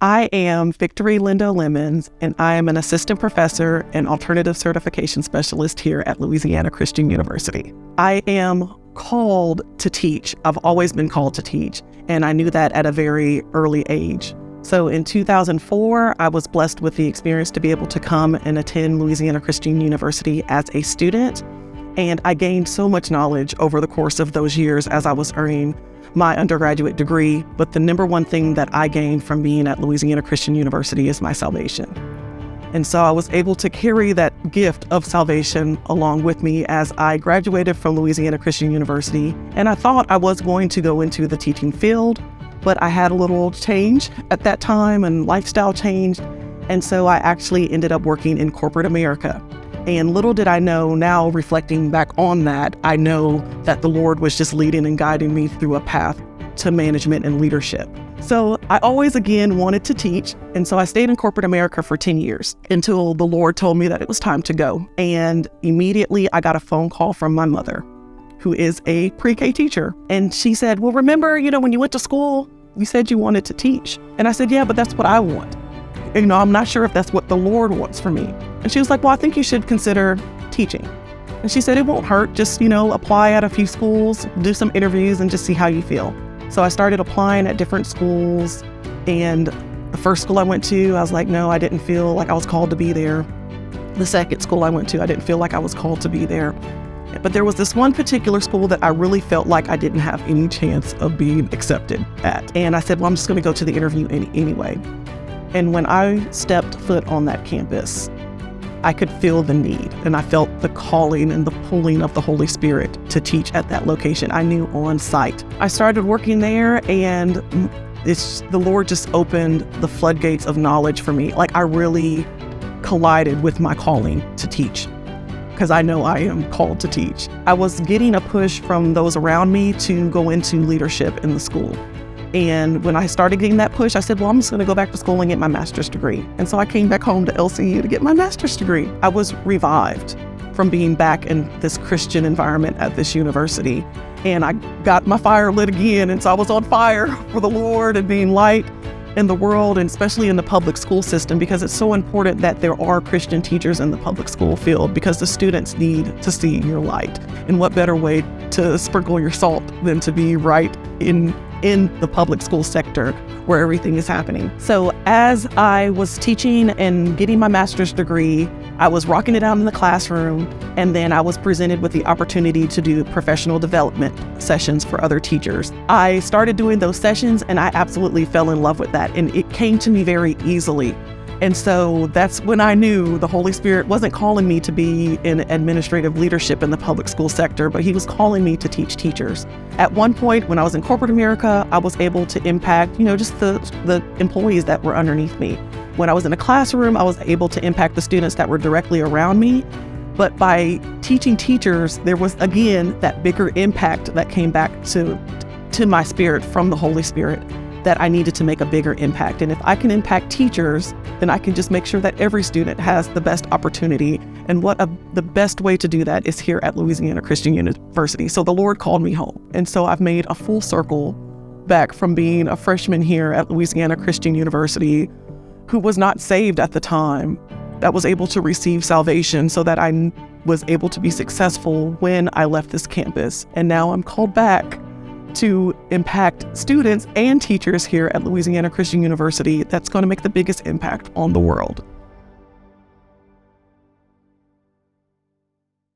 I am Victory Lindo-Lemons, and I am an assistant professor and alternative certification specialist here at Louisiana Christian University. I am called to teach. I've always been called to teach, and I knew that at a very early age. So in 2004, I was blessed with the experience to be able to come and attend Louisiana Christian University as a student, and I gained so much knowledge over the course of those years as I was earning my undergraduate degree, but the number one thing that I gained from being at Louisiana Christian University is my salvation. And so I was able to carry that gift of salvation along with me as I graduated from Louisiana Christian University. And I thought I was going to go into the teaching field, but I had a little change at that time and lifestyle changed. And so I actually ended up working in corporate America. And little did I know, now reflecting back on that, I know that the Lord was just leading and guiding me through a path to management and leadership. So I always, again, wanted to teach. And so I stayed in corporate America for 10 years until the Lord told me that it was time to go. And immediately I got a phone call from my mother, who is a pre-K teacher. And she said, well, remember, when you went to school, you said you wanted to teach. And I said, yeah, but that's what I want. I'm not sure if that's what the Lord wants for me. And she was like, well, I think you should consider teaching. And she said, it won't hurt. Just, apply at a few schools, do some interviews and just see how you feel. So I started applying at different schools. And the first school I went to, I was like, no, I didn't feel like I was called to be there. The second school I went to, I didn't feel like I was called to be there. But there was this one particular school that I really felt like I didn't have any chance of being accepted at. And I said, well, I'm just going to go to the interview anyway. And when I stepped foot on that campus, I could feel the need, and I felt the calling and the pulling of the Holy Spirit to teach at that location. I knew on site. I started working there, and the Lord just opened the floodgates of knowledge for me. Like, I really collided with my calling to teach, because I know I am called to teach. I was getting a push from those around me to go into leadership in the school. And when I started getting that push, I said, well, I'm just going to go back to school and get my master's degree. And so I came back home to LCU to get my master's degree. I was revived from being back in this Christian environment at this university. And I got my fire lit again. And so I was on fire for the Lord and being light in the world, and especially in the public school system, because it's so important that there are Christian teachers in the public school field, because the students need to see your light. And what better way to sprinkle your salt than to be right in the public school sector where everything is happening. So as I was teaching and getting my master's degree, I was rocking it out in the classroom, and then I was presented with the opportunity to do professional development sessions for other teachers. I started doing those sessions, and I absolutely fell in love with that, and it came to me very easily. And so that's when I knew the Holy Spirit wasn't calling me to be in administrative leadership in the public school sector, but He was calling me to teach teachers. At one point, when I was in corporate America, I was able to impact, just the employees that were underneath me. When I was in a classroom, I was able to impact the students that were directly around me. But by teaching teachers, there was, again, that bigger impact that came back to my spirit from the Holy Spirit, that I needed to make a bigger impact. And if I can impact teachers, then I can just make sure that every student has the best opportunity. And the best way to do that is here at Louisiana Christian University. So the Lord called me home. And so I've made a full circle back from being a freshman here at Louisiana Christian University who was not saved at the time, that was able to receive salvation so that I was able to be successful when I left this campus. And now I'm called back to impact students and teachers here at Louisiana Christian University. That's going to make the biggest impact on the world.